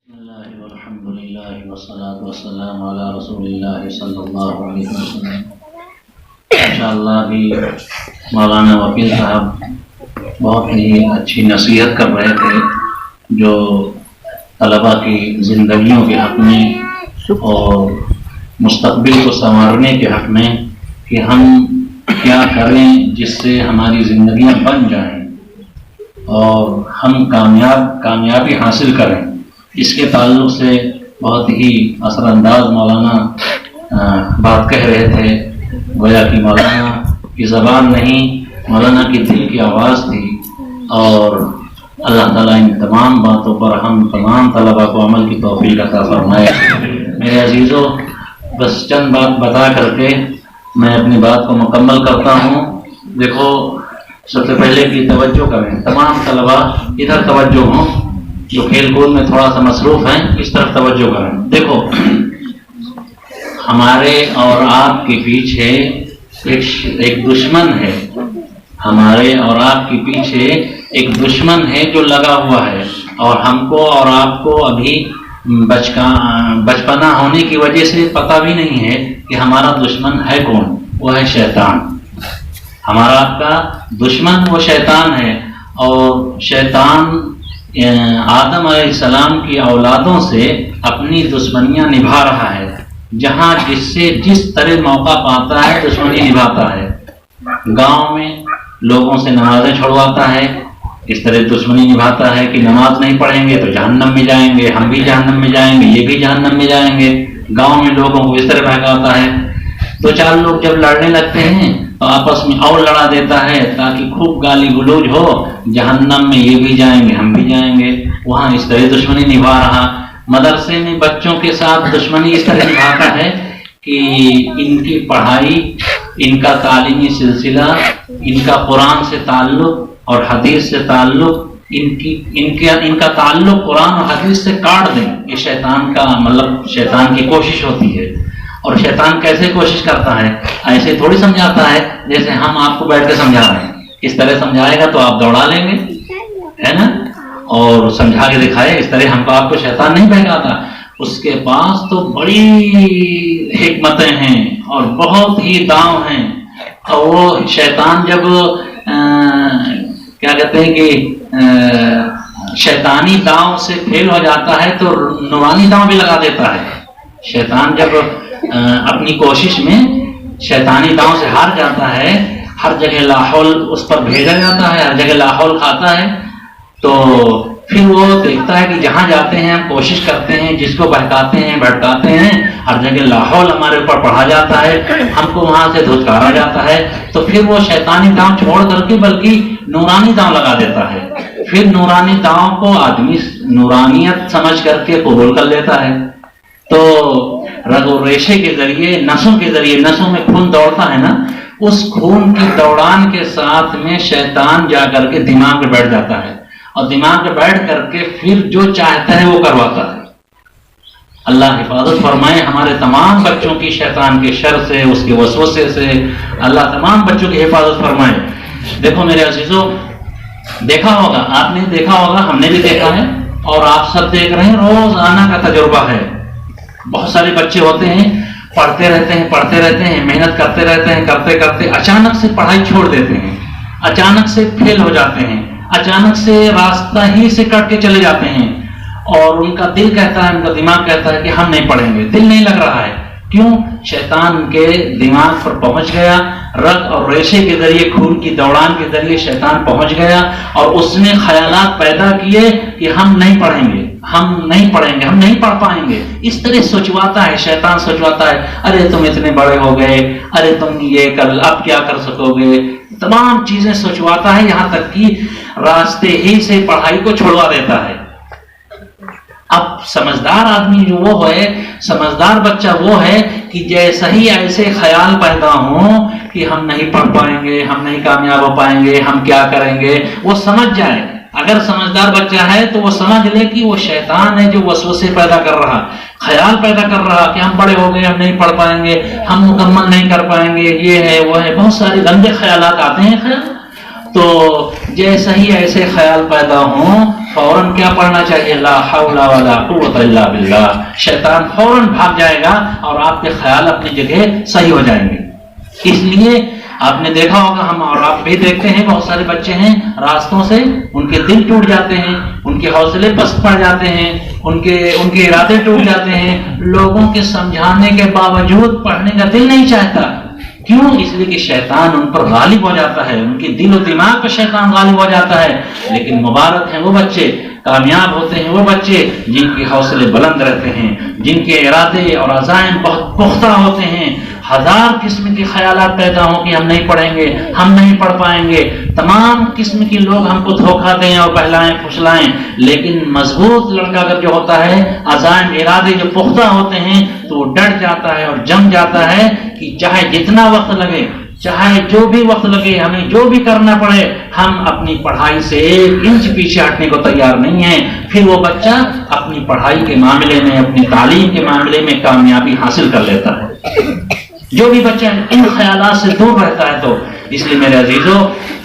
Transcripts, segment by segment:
بسم اللہ والحمد للہ والصلاة والسلام علی رسول اللہ صلی اللہ علیہ وسلم۔ انشاءاللہ بھی مولانا وکیل صاحب بہت ہی اچھی نصیحت کر رہے تھے جو طلباء کی زندگیوں کے حق میں اور مستقبل کو سنوارنے کے حق میں کہ ہم کیا کریں جس سے ہماری زندگیاں بن جائیں اور ہم کامیابی حاصل کریں۔ اس کے تعلق سے بہت ہی اثر انداز مولانا بات کہہ رہے تھے، گویا کہ مولانا کی زبان نہیں، مولانا کی دل کی آواز تھی، اور اللہ تعالیٰ ان تمام باتوں پر ہم تمام طلباء کو عمل کی توفیق عطا فرمائے۔ میرے عزیزوں، بس چند بات بتا کر کے میں اپنی بات کو مکمل کرتا ہوں۔ دیکھو، سب سے پہلے کی توجہ کریں، تمام طلباء ادھر توجہ ہوں، جو کھیل کود میں تھوڑا سا مصروف ہیں اس طرف توجہ کریں۔ دیکھو، ہمارے اور آپ کے پیچھے ایک دشمن ہے، ہمارے اور آپ کے پیچھے ایک دشمن ہے جو لگا ہوا ہے، اور ہم کو اور آپ کو ابھی بچپنا ہونے کی وجہ سے پتہ بھی نہیں ہے کہ ہمارا دشمن ہے کون، وہ ہے شیطان۔ ہمارا آپ کا دشمن وہ شیطان ہے، اور شیطان آدم علیہ السلام کی اولادوں سے اپنی دشمنیاں نبھا رہا ہے، جہاں جس طرح موقع پاتا ہے دشمنی نبھاتا ہے۔ گاؤں میں لوگوں سے نمازیں چھڑواتا ہے، اس طرح دشمنی نبھاتا ہے کہ نماز نہیں پڑھیں گے تو جہنم میں جائیں گے، ہم بھی جہنم میں جائیں گے، یہ بھی جہنم میں جائیں گے۔ گاؤں میں لوگوں کو اس طرح بہکاتا ہے۔ دو چار لوگ جب لڑنے لگتے ہیں تو آپس میں اور لڑا دیتا ہے تاکہ خوب گالی گلوج ہو، جہنم میں یہ بھی جائیں گے، ہم بھی جائیں گے۔ وہاں اس طرح دشمنی نبھا رہا۔ مدرسے میں بچوں کے ساتھ دشمنی اس طرح نبھاتا ہے کہ ان کی پڑھائی، ان کا تعلیمی سلسلہ، ان کا قرآن سے تعلق اور حدیث سے تعلق، ان کا تعلق قرآن اور حدیث سے کاٹ دیں۔ یہ شیطان کا شیطان کی کوشش ہوتی ہے۔ اور شیطان کیسے کوشش کرتا ہے؟ ایسے تھوڑی سمجھاتا ہے جیسے ہم آپ کو بیٹھ کے سمجھا رہے ہیں۔ اس طرح سمجھائے گا تو آپ دوڑا لیں گے، ہے نا، اور سمجھا کے دکھائے۔ اس طرح آپ کو شیطان نہیں بہکاتا۔ اس کے پاس تو بڑی حکمتیں ہیں اور بہت ہی داؤں ہیں، اور وہ شیطان جب کیا کہتے ہیں کہ شیطانی داؤں سے فیل ہو جاتا ہے تو نورانی داؤں بھی لگا دیتا ہے۔ شیطان جب اپنی کوشش میں شیطانی داؤں سے ہار جاتا ہے، ہر جگہ لاحول اس پر بھیجا جاتا ہے، ہر جگہ لاحول کھاتا ہے، تو پھر وہ دیکھتا ہے کہ جہاں جاتے ہیں ہم کوشش کرتے ہیں، جس کو بہکاتے ہیں بھٹکاتے ہیں، ہر جگہ لاحول ہمارے اوپر پڑھا جاتا ہے، ہم کو وہاں سے دھتکارا جاتا ہے، تو پھر وہ شیطانی داؤں چھوڑ کر کے بلکہ نورانی داؤں لگا دیتا ہے۔ پھر نورانی داؤں کو آدمی نورانیت سمجھ کر کے قبول کر لیتا ہے، تو رگ و ریشے کے ذریعے، نسوں کے ذریعے، نسوں میں خون دوڑتا ہے نا، اس خون کی دوڑان کے ساتھ میں شیطان جا کر کے دماغ میں بیٹھ جاتا ہے، اور دماغ میں بیٹھ کر کے پھر جو چاہتا ہے وہ کرواتا ہے۔ اللہ حفاظت فرمائے ہمارے تمام بچوں کی شیطان کے شر سے، اس کے وسوسے سے، اللہ تمام بچوں کی حفاظت فرمائے۔ دیکھو میرے عزیزوں، دیکھا ہوگا، آپ نے دیکھا ہوگا، ہم نے بھی دیکھا ہے، اور آپ سب دیکھ رہے ہیں، روزانہ کا تجربہ ہے۔ بہت سارے بچے ہوتے ہیں، پڑھتے رہتے ہیں، محنت کرتے رہتے ہیں، کرتے اچانک سے پڑھائی چھوڑ دیتے ہیں، اچانک سے فیل ہو جاتے ہیں، اچانک سے راستہ ہی سے کٹ کے چلے جاتے ہیں، اور ان کا دل کہتا ہے، ان کا دماغ کہتا ہے کہ ہم نہیں پڑھیں گے، دل نہیں لگ رہا ہے۔ کیوں؟ شیطان کے دماغ پر پہنچ گیا، رگ اور ریشے کے ذریعے، خون کی دوڑان کے ذریعے شیطان پہنچ گیا، اور اس نے خیالات پیدا کیے کہ ہم نہیں پڑھیں گے، ہم نہیں پڑھ پائیں گے۔ اس طرح سوچواتا ہے شیطان، سوچواتا ہے، ارے تم اتنے بڑے ہو گئے، ارے تم یہ کر، اب کیا کر سکو گے، تمام چیزیں سوچواتا ہے، یہاں تک کہ راستے ہی سے پڑھائی کو چھوڑوا دیتا ہے۔ اب سمجھدار آدمی جو وہ ہے، سمجھدار بچہ وہ ہے کہ جیسا ہی ایسے خیال پیدا ہوں کہ ہم نہیں پڑھ پائیں گے، ہم نہیں کامیاب ہو پائیں گے، ہم کیا کریں گے، وہ سمجھ جائے۔ اگر سمجھدار بچہ ہے تو وہ سمجھ لے کہ وہ شیطان ہے جو وسوسے پیدا کر رہا، خیال پیدا کر رہا کہ ہم بڑے ہو گئے، ہم نہیں پڑھ پائیں گے، ہم مکمل نہیں کر پائیں گے، یہ ہے وہ ہے، بہت سارے گندے خیالات آتے ہیں، خیر، تو جیسا ہی ایسے خیال پیدا ہوں فوراً کیا پڑھنا چاہیے؟ لا حول ولا قوت الا باللہ. شیطان فوراً بھاگ جائے گا اور آپ کے خیال اپنی جگہ صحیح ہو جائیں گے. اس لیے آپ نے دیکھا ہوگا، ہم اور آپ بھی دیکھتے ہیں، بہت سارے بچے ہیں راستوں سے ان کے دل ٹوٹ جاتے ہیں، ان کے حوصلے پست پڑ جاتے ہیں، ان کے ارادے ٹوٹ جاتے ہیں. لوگوں کے سمجھانے کے باوجود پڑھنے کا دل نہیں چاہتا. کیوں؟ اس لیے کہ شیطان ان پر غالب ہو جاتا ہے، ان کے دل و دماغ پر شیطان غالب ہو جاتا ہے. لیکن مبارک ہیں وہ بچے، کامیاب ہوتے ہیں وہ بچے جن کے حوصلے بلند رہتے ہیں، جن کے ارادے اور عزائم بہت پختہ ہوتے ہیں. ہزار قسم کے خیالات پیدا ہوں کہ ہم نہیں پڑھیں گے، ہم نہیں پڑھ پائیں گے، تمام قسم کے لوگ ہم کو دھوکہ دیں اور بہلائیں پھسلائیں. لیکن مضبوط لڑکا اگر جو ہوتا ہے، عزائم ارادے جو پختہ ہوتے ہیں، تو وہ ڈٹ جاتا ہے اور جم جاتا ہے کہ چاہے جتنا وقت لگے، چاہے جو بھی وقت لگے، ہمیں جو بھی کرنا پڑے، ہم اپنی پڑھائی سے 1 انچ پیچھے ہٹنے کو تیار نہیں ہیں. پھر وہ بچہ اپنی پڑھائی کے معاملے میں، اپنی تعلیم کے معاملے میں کامیابی حاصل کر لیتا ہے. جو بھی بچہ ان خیالات سے دور رہتا ہے. تو اس لیے میرے عزیزو،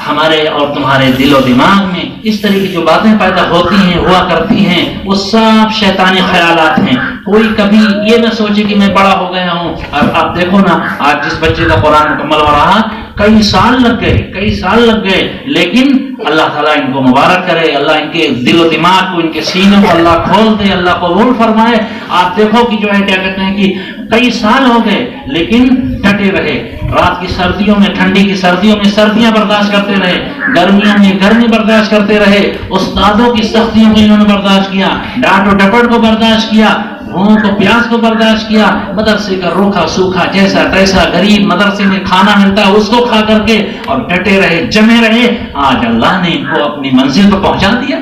ہمارے اور تمہارے دل و دماغ میں اس طرح کی جو باتیں پیدا ہوتی ہیں، ہوا کرتی ہیں، وہ سب شیطانی خیالات ہیں. کوئی کبھی یہ نہ سوچے کہ میں بڑا ہو گیا ہوں. اور آپ دیکھو نا، آج جس بچے کا قرآن مکمل ہو رہا، کئی سال لگ گئے، لیکن اللہ تعالیٰ ان کو مبارک کرے، اللہ ان کے دل و دماغ کو، ان کے سینوں کو اللہ کھول دے، اللہ قبول فرمائے. آپ دیکھو کہ جو ہے کیا کہتے ہیں کہ کئی سال ہو گئے لیکن ڈٹے رہے. رات کی سردیوں میں، ٹھنڈی کی سردیوں میں سردیاں برداشت کرتے رہے، گرمیوں میں گرمی برداشت کرتے رہے، استادوں کی سختیوں کو انہوں نے برداشت کیا، ڈانٹ و ڈپٹ کو برداشت کیا، بھوک کو پیاس کو برداشت کیا، مدرسے کا روکھا سوکھا جیسا تیسا غریب مدرسے میں کھانا ملتا ہے اس کو کھا کر کے، اور ڈٹے رہے، جمے رہے. آج اللہ نے ان کو اپنی منزل پر پہنچا دیا.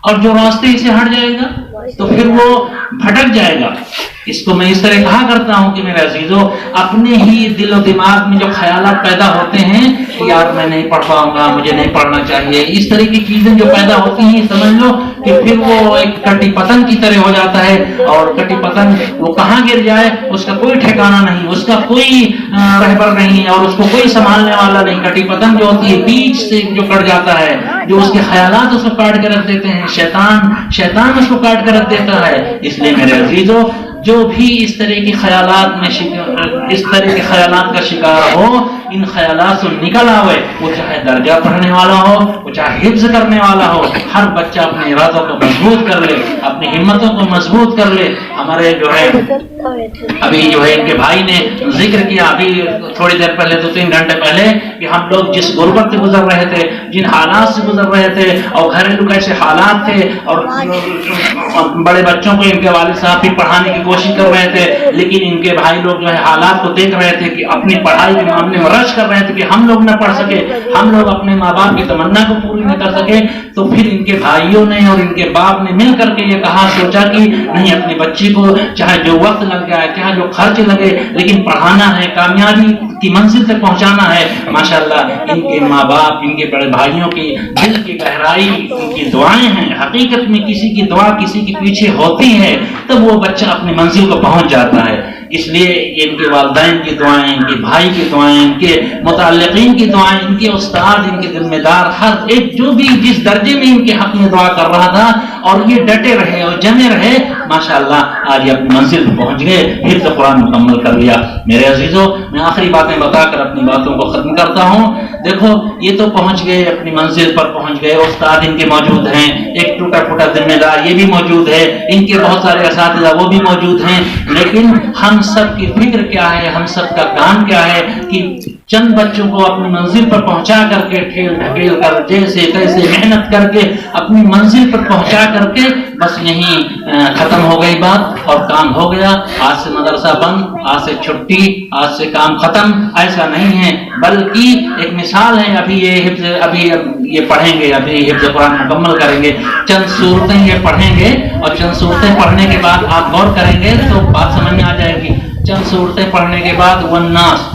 اور جو راستے سے ہٹ جائے گا تو پھر وہ بھٹک جائے گا. اس کو میں اس طرح کہا کرتا ہوں کہ میرے عزیزو، اپنے ہی دل و دماغ میں جو خیالات پیدا ہوتے ہیں کہ یار میں نہیں پڑھ پاؤں گا، مجھے نہیں پڑھنا چاہیے، اس طرح کی چیزیں جو پیدا ہوتی ہیں، سمجھ لو کہ پھر وہ ایک کٹی پتنگ کی طرح ہو جاتا ہے. اور کٹی پتنگ وہ کہاں گر جائے اس کا کوئی ٹھکانہ نہیں، اس کا کوئی رہبر نہیں، اور اس کو کوئی سنبھالنے والا نہیں. کٹی پتنگ جو ہوتی ہے بیچ سے جو کٹ جاتا ہے، جو اس کے خیالات اس کو کاٹ کے رکھ دیتے ہیں، شیطان اس کو کاٹ کے رکھ دیتا ہے. اس لیے میرے عزیزو، جو بھی اس طرح کے خیالات میں اس طرح کے خیالات کا شکار ہو، ان خیالات سے نکل آئے، وہ چاہے درجہ پڑھنے والا ہو، وہ چاہے حفظ کرنے والا ہو. ہر بچہ اپنے ارادوں کو مضبوط کر لے، اپنی ہمتوں کو مضبوط کر لے. ہمارے جو ہے ابھی جو ہے ان کے بھائی نے ذکر کیا ابھی تھوڑی دیر پہلے، 2-3 گھنٹے پہلے، کہ ہم لوگ جس غربت سے گزر رہے تھے، جن حالات سے گزر رہے تھے، اور گھریلو کیسے حالات تھے، اور بڑے بچوں کو ان کے والد صاحب بھی پڑھانے کی کوشش کر رہے تھے، لیکن ان کے بھائی لوگ جو ہے حالات کو دیکھ رہے تھے کہ اپنی پڑھائی کے معاملے میں رش کر رہے تھے کہ ہم لوگ نہ پڑھ سکے، ہم لوگ اپنے ماں باپ کی تمنا کو پوری نہ کر سکے. تو پھر ان کے بھائیوں نے اور ان کے باپ نے مل کر کے یہ کہا، سوچا کہ نہیں، اپنی بچی کو چاہے جو وقت لگ جائے، چاہے جو خرچ لگے، لیکن پڑھانا ہے، کامیابی کی منزل تک پہنچانا ہے. ماشاءاللہ ان کے ماں باپ، ان کے بڑے بھائیوں کی دل کی گہرائی، ان کی دعائیں ہیں. حقیقت میں کسی کی دعا کسی کے پیچھے ہوتی ہے تب وہ بچہ اپنی منزل کو پہنچ جاتا ہے. اس لیے ان کے والدین کی دعائیں، ان کے بھائی کی دعائیں، ان کے متعلقین کی دعائیں، ان کے استاد، ان کے ذمہ دار، ہر ایک جو بھی جس درجے میں ان کے حق میں دعا کر رہا تھا، اور یہ ڈٹے رہے اور جمے رہے، ماشاءاللہ آج یہ اپنی منزل پر پہنچ گئے، پھر تو قرآن مکمل کر لیا. میرے عزیزو، میں آخری باتیں بتا کر اپنی باتوں کو ختم کرتا ہوں. دیکھو، یہ تو پہنچ گئے، اپنی منزل پر پہنچ گئے، استاد ان کے موجود ہیں، ایک ٹوٹا پھوٹا ذمہ دار یہ بھی موجود ہے، ان کے بہت سارے اساتذہ وہ بھی موجود ہیں. لیکن ہم سب کی فکر کیا ہے، ہم سب کا کام کیا ہے کہ چند بچوں کو اپنی منزل پر پہنچا کر کے، ٹھیل ڈھکیل کر، جیسے تیسے محنت کر کے اپنی منزل پر پہنچا کر کے بس یہیں ختم ہو گئی بات اور کام ہو گیا. آج سے مدرسہ بند، آج سے چھٹی، آج سے کام ختم، ایسا نہیں ہے. بلکہ ایک مثال ہے، ابھی یہ پڑھیں گے، ابھی حفظ قرآن مکمل کریں گے، چند صورتیں یہ پڑھیں گے، اور چند صورتیں پڑھنے کے بعد آپ غور کریں گے تو بات سمجھ میں آ جائے گی. چند صورتیں پڑھنے کے بعد والناس،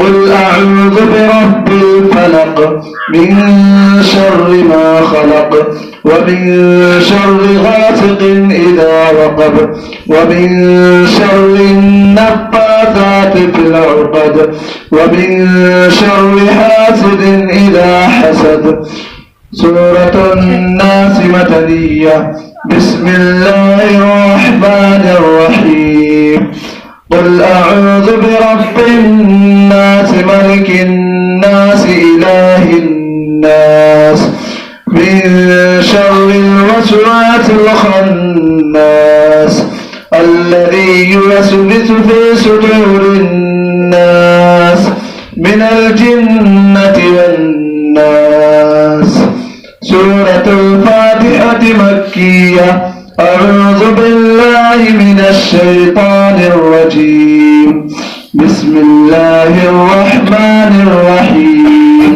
قل أعوذ برب الفلق من شر ما خلق ومن شر غاسق إذا وقب ومن شر النفاثات في العقد ومن شر حاسد إذا حسد. سورة الناس مدنية. بسم الله الرحمن الرحيم. قل أعوذ برب الناس ملك الناس إله الناس من شر الوسواس الخناس الذي يوسوس في صدور الناس من الجنة والناس. سورة الفاتحة مكية. أعوذ بالله من الشيطان الرجيم. بسم الله الرحمن الرحيم.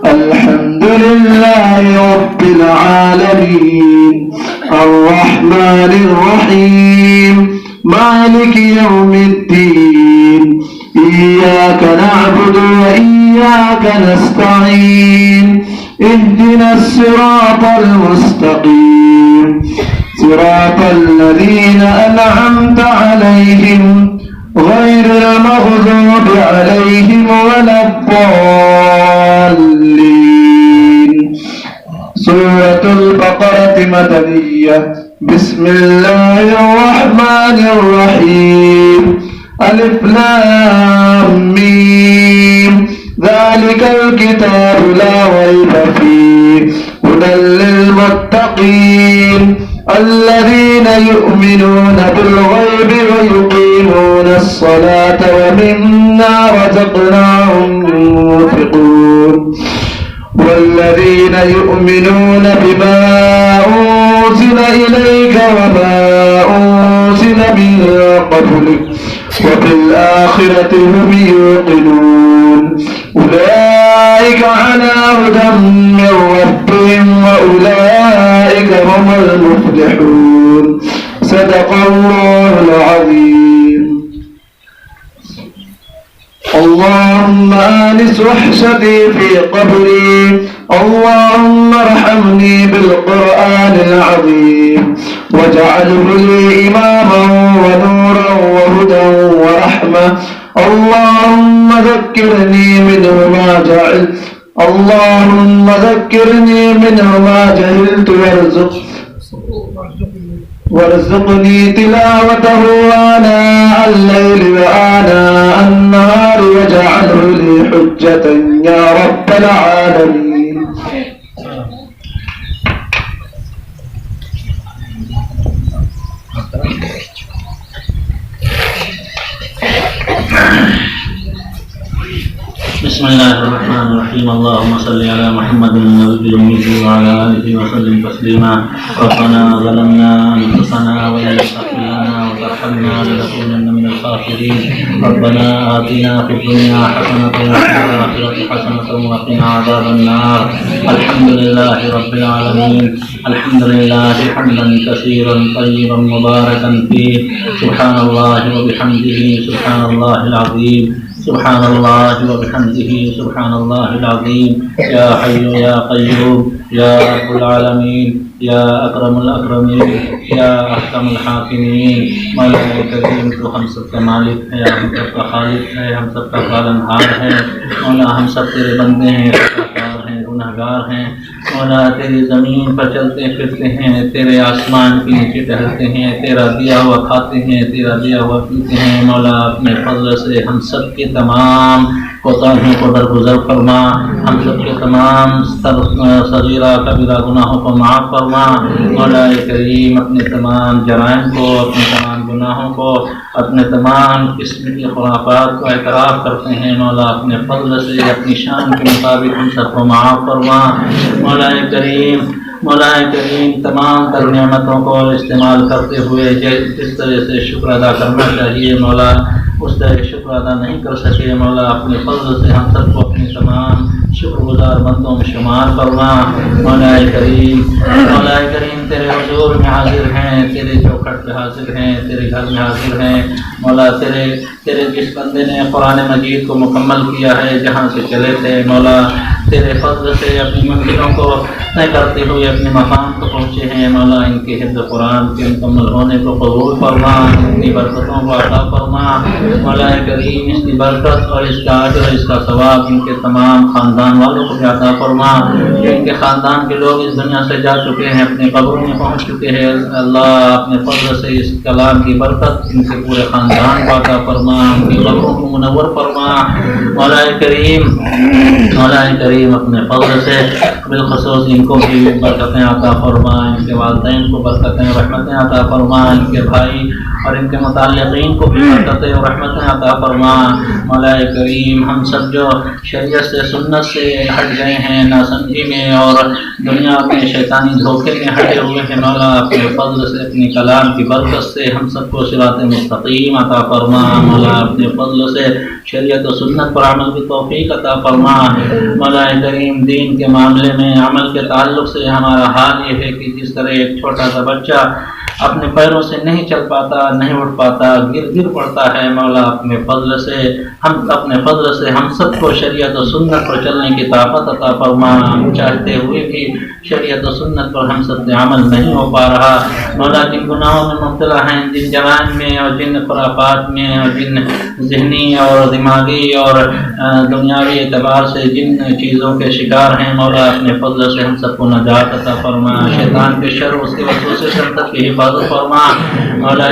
الحمد لله رب العالمين الرحمن الرحيم مالك يوم الدين. إياك نعبد وإياك نستعين. اهدنا الصراط المستقيم صراط الذين أنعمت عليهم غير المغضوب عليهم ولا الضالين. سورة البقرة مدنية. بسم الله الرحمن الرحيم. ألف لام ميم. ذلك الكتاب لا ريب فيه هدى للمتقين الذين يؤمنون بالغيب ويقيمون الصلاة ومما رزقناهم ينفقون. والذين يؤمنون بما أنزل إليك وما أنزل من قبلك وبالآخرة هم يوقنون. أولئك على هدى من ربهم وأولئك هم المفلحون. صدق الله العظيم. اللهم آنس وحشتي في قبري اللهم ارحمني بالقرآن العظيم واجعله لي إماما ونورا وهدى ورحمة. اللهم ذكرني منه ما جهلت وارزقني تلاوته آناء الليل وآناء النهار واجعله لي حجة يا رب العالمين. بسم الله الرحمن الرحيم. اللهم صل على محمد النبي الأمي وعلى آله وسلم تسليما. ربنا ظلمنا أنفسنا وإن لم تغفر لنا وترحمنا لنكونن من الخاسرين. ربنا آتنا في الدنيا حسنة وفي الآخرة حسنة وقنا عذاب النار. الحمد لله رب العالمين. الحمد لله حمدا كثيرا طيبا مباركا فيه. سبحان الله وبحمده سبحان الله العظيم. سبحان الله وبحمده سبحان الله العظيم. يا حي يا قيوم يا رب العالمين يا اکرم الاکرمین یا احکم الحاکمین. مولا کریم تو ہم سب کا مالک ہے، ہم سب کا خالق ہے، ہم سب کا پالنہار ہے. مولا ہم سب تیرے بندے ہیں، خطاکار ہیں، گنہگار ہیں. مولا تیری زمین پر چلتے پھرتے ہیں، تیرے آسمان کے نیچے ٹہلتے ہیں، تیرا دیا ہوا کھاتے ہیں، تیرا دیا ہوا پیتے ہیں. مولا اپنے فضل سے ہم سب کے تمام کوتاہیوں کو درگزر فرما. ہم سب کے تمام صغیرہ کبیرہ گناہوں کو معاف فرما. مولا کریم اپنے تمام جرائم کو، اپنے تمام گناہوں کو، اپنے تمام قسم کی خرافات کو اعتراف کرتے ہیں. مولا اپنے فضل سے اپنی شان کے مطابق ہم سب کو معاف فرما. مولا کریم تمام تر نعمتوں کو استعمال کرتے ہوئے جس طرح سے شکر ادا کرنا چاہیے مولا اس طرح شکر ادا نہیں کر سکے. مولا اپنے فضل سے ہم سب کو اپنے تمام شکر گزار بندوں میں شمار فرما. مولا کریم تیرے حضور میں حاضر ہیں، تیرے چوکھٹ پہ حاضر ہیں، تیرے گھر میں حاضر ہیں. مولا تیرے جس بندے نے قرآن مجید کو مکمل کیا ہے، جہاں سے چلے تھے مولا تیرے فضل سے اپنی منزلوں کو طے کرتے ہوئے اپنے مقام کو پہنچے ہیں. مولا ان کے حفظ قرآن کے مکمل ہونے کو قبول فرما، اپنی برکتوں کو عطا فرما. مولا کریم اس کی برکت اور اس کا اجر اور اس کا ثواب ان کے تمام خاندان والوں کو بھی عطا فرما. جو ان کے خاندان کے لوگ اس دنیا سے جا چکے ہیں، اپنے قبروں میں پہنچ چکے ہیں، اللہ اپنے فضل سے اس کلام کی برکت ان کے پورے خاندان کو عطا فرما، ان کی قبروں کو منور فرما. مولا کریم اپنے فضل سے بالخصوص ان کو بھی برکتیں عطا فرما، ان کے والدین کو برکتیں اور رحمتیں عطا فرما، ان کے بھائی اور ان کے متعلقین کو بھی برکتیں اور رحمتیں عطا فرما. مولا کریم ہم سب جو شریعت سے سنت سے ہٹ گئے ہیں، ناسمجھی میں اور دنیا میں شیطانی دھوکے میں ہٹے ہوئے ہیں، مولا اپنے فضل سے اپنی کلام کی برکت سے ہم سب کو صراط مستقیم عطا فرما. مولا اپنے فضل سے شریعت و سنت پر عمل کی توفیق عطا فرما. مولا کریم دین کے معاملے میں عمل کے تعلق سے ہمارا حال یہ ہے کہ جس طرح ایک چھوٹا سا بچہ اپنے پیروں سے نہیں چل پاتا، نہیں اٹھ پاتا، گر پڑتا ہے، مولا اپنے فضل سے ہم سب کو شریعت و سنت پر چلنے کی طاقت عطا فرما. ہم چاہتے ہوئے بھی شریعت و سنت پر ہم سب سے عمل نہیں ہو پا رہا. مولا جن گناہوں میں مبتلا ہیں، جن جرائم میں اور جن خرافات میں اور جن ذہنی اور دماغی اور دنیاوی اعتبار سے جن چیزوں کے شکار ہیں، مولا اپنے فضل سے ہم سب کو نجات عطا فرما. شیطان کے شر اس کے وسوسے سے ہم سب کی حفاظت فرما. مولا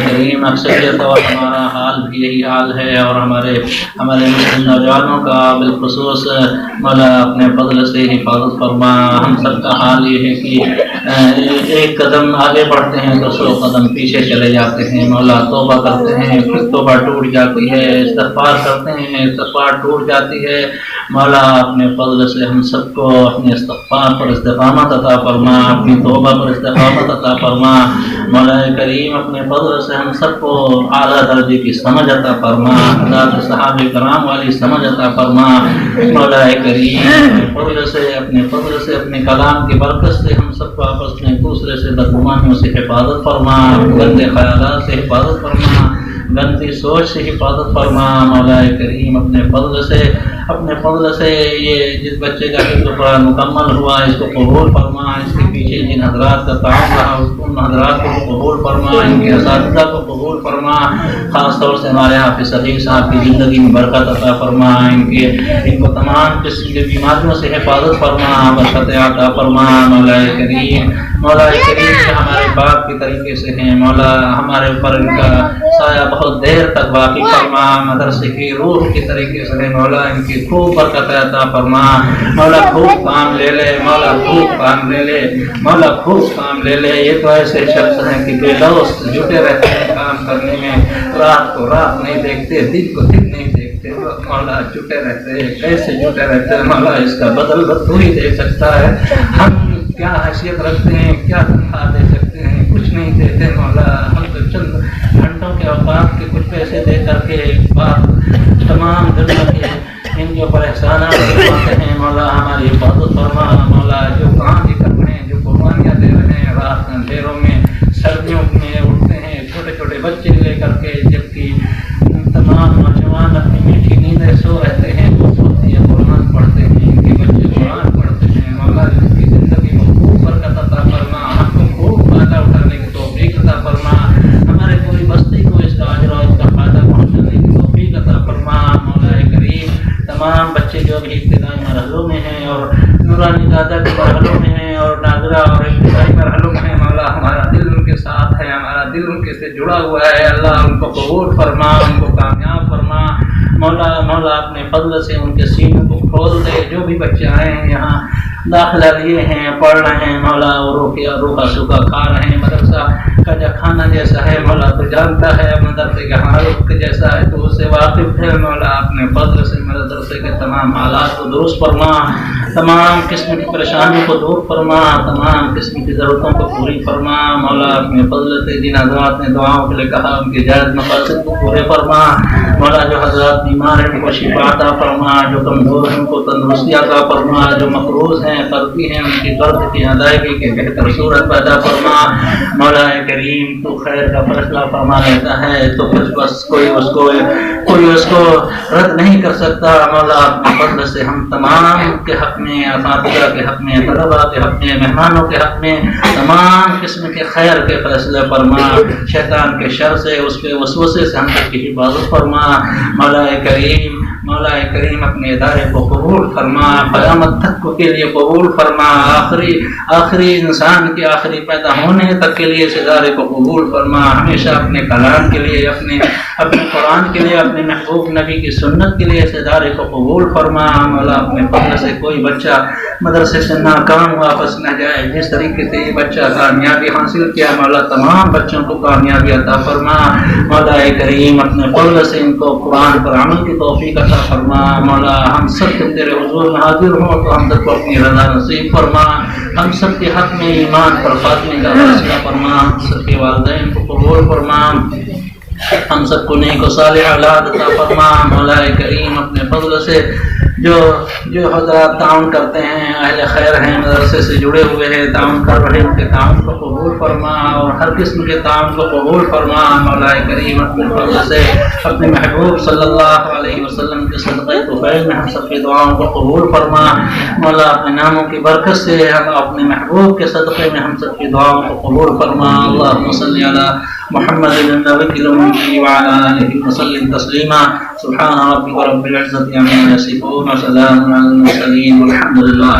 کریم اکثریت اور ہمارا حال بھی یہی حال ہے، اور ہمارے مسلم نوجوانوں کا بالخصوص مولا اپنے فضل سے حفاظت فرما. ہم سب کا حال یہ ہے کہ ایک قدم آگے بڑھتے ہیں تو 100 قدم پیچھے چلے جاتے ہیں. مولا توبہ کرتے ہیں، پھر توبہ ٹوٹ جاتی ہے، استغفار کرتے ہیں، استغفار ٹوٹ جاتی ہے. مولا اپنے فضل سے ہم سب کو اپنے استغفار پر استقامت عطا فرما، اپنی توبہ پر استقامت عطا فرما. مولا کریم اپنے فضل سے ہم سب کو اعلیٰ درجے کی سمجھ عطا فرما، حضرات صحابہ کرام والی سمجھ عطا فرما. مولا کریم اپنے فضل سے اپنے کلام کی برکت سے ہم سب کو آپس میں ایک دوسرے سے بدگمانیوں سے حفاظت فرما، گندے خیالات سے حفاظت فرما. گندی سوچ سے حفاظت فرما مولا کریم، اپنے فضل سے یہ جس بچے کا حفظ قرآن مکمل ہوا اس کو قبول فرما، اس کے پیچھے جن حضرات کا تعاون رہا ان حضرات کو قبول فرما، ان کے اساتذہ کو قبول فرما، خاص طور سے ہمارے حافظ صاحب کی زندگی میں برکت عطا فرما، ان کو تمام قسم کی بیماریوں سے حفاظت فرما، برکت عطا فرما مولا کریم۔ مولا کریم ہمارے باپ کے طریقے سے ہیں مولا، ہمارے اوپر ان کا سایہ بہت دیر تک باقی فرما، مدرسے کی روح کے طریقے سے مولا ان کی خوب برکت عطا فرما، مولا خوب کام لے لے، مولا خوب کام لے لے، مولا خوب کام لے لے۔ یہ تو ایسے شخص ہیں کہ بے لوث جٹے رہتے ہیں کام کرنے میں، رات کو رات نہیں دیکھتے، دن کو دن نہیں دیکھتے، مولا جٹے رہتے ہیں، کیسے جٹے رہتے ہیں مولا، اس کا بدل تو ہی دے سکتا ہے۔ ہم کیا حیثیت رکھتے ہیں، کیا تنخواہ دے سکتے ہیں، کچھ نہیں دیتے مولا، ہم تو چند گھنٹوں کے اوقات کے کچھ پیسے دے کر کے بات تمام دنیا کے ان کے اوپر احسانات کرواتے ہیں مولا، ہماری حفاظت فرما مولا، جو کام بھی کر رہے ہیں، جو قربانیاں دے رہے ہیں، رات کے اندھیروں میں سردیوں میں اٹھتے ہیں چھوٹے چھوٹے بچے لے کر کے، جبکہ تمام نوجوان اپنی میٹھی نیندیں سو رہتے ہیں، وہ سوتے ہیں قرآن پڑھتے ہیں، ان کے بچے قرآن پڑھتے ہیں مولا، ان کی زندگی میں خوب برکت عطا فرما، ہم کو خوب فائدہ اٹھانے کی توفیق عطا فرما، ہمارے پوری بستی کو اس کا اجر اور اس کا فائدہ پہنچانے کی توفیق عطا فرما مولا کریم۔ تمام بچے جو بھی ابتدائی مرحلوں میں ہیں اور نورانی دادا کے مرحلوں میں ہیں اور ناظرہ اور ابتدائی مرحلوں میں ہیں مولا، ہمارا دل ان کے ساتھ ہے، ہمارا دل ان کے سے جڑا ہوا ہے اللہ، ان کو قبول فرما، ان کو کامیاب فرما مولا اپنے فضل سے ان کے سینوں کو کھول دے۔ جو بھی بچے آئے ہیں یہاں داخلہ لیے ہیں، پڑھ رہے ہیں مولا، روکا سوکھا کھا رہے ہیں، مدرسہ کا جو کھانا جیسا ہے مولا تو جانتا ہے، مدرسے کے حالت جیسا ہے تو اس سے واقف ہے مولا، اپنے فضل سے مدرسے کے تمام حالات کو درست فرما، تمام قسم کی پریشانیوں کو دور فرما، تمام قسم کی ضرورتوں کو پوری فرما مولا، اپنے فضل سے جن حضرات نے دعاؤں کے لیے کہا ان کے جائز مقاصد کو پورے فرما مولا، جو حضرات بیمار ہیں ان کو شفا عطا فرما، جو کمزور ہیں ان کو تندرستی عطا فرما، جو مقروض ہیں قرضی ہیں ان کی قرض کی ادائیگی کے بہتر صورت پیدا فرما مولا کریم۔ تو خیر کا فیصلہ فرما لیتا ہے تو بس کوئی اس کو رد نہیں کر سکتا مولا، اپنے فضل سے ہم تمام کے حق میں، اساتذہ کے حق میں، طلباء کے حق میں، مہمانوں کے حق میں تمام قسم کے خیر کے فیصلے فرما، شیطان کے شر سے اس کے وسوسے سے ہم سب کی حفاظت فرما مولا کریم اپنے ادارے کو قبول فرما، قیامت تک کے لیے قبول فرما، آخری انسان کے آخری پیدا ہونے تک کے لیے اس ادارے کو قبول فرما، ہمیشہ اپنے کلام کے لیے، اپنے قرآن کے لیے، اپنے محبوب نبی کی سنت کے لیے اس ادارے کو قبول فرما مولا، اپنے فضل سے کوئی بچہ مدرسے سے ناکام واپس نہ جائے، جس طریقے سے یہ بچہ کامیابی حاصل کیا مولا تمام بچوں کو کامیابی عطا فرما مولا کریم، اپنے فضل سے ان کو قرآن پر عمل کی توفیق عطا فرما مولا، ہم سب کے تیرے حضور میں حاضر ہوں تو ہم سب کو اپنی رضا نصیب فرما، ہم سب کے حق میں ایمان پر خاتمے کا فیصلہ فرما، ہم سب کے والدین کو قبول فرما، ہم سب کو نیک و صالح اولاد عطا فرما مولا کریم، اپنے فضل سے جو حضرات تعاون کرتے ہیں، اہل خیر ہیں، مدرسے سے جڑے ہوئے ہیں، تعاون کر رہے ہیں، ان کے تعاون کو قبول فرما اور ہر قسم کے تعاون کو قبول فرما مولا کریم، اپنے فضل سے اپنے محبوب صلی اللہ علیہ وسلم کے صدقے طفیل میں ہم سب کی دعاؤں کو قبول فرما مولا، اپنے ناموں کی برکت سے ہم اپنے محبوب کے صدقے میں ہم سب کی دعاؤں کو قبول فرما، اللہم صلی علی محمد النبی الأمي وعلى آله وسلم تسليما، سبحان ربك رب العزة عما يصفون وسلام على المرسلين والحمد لله۔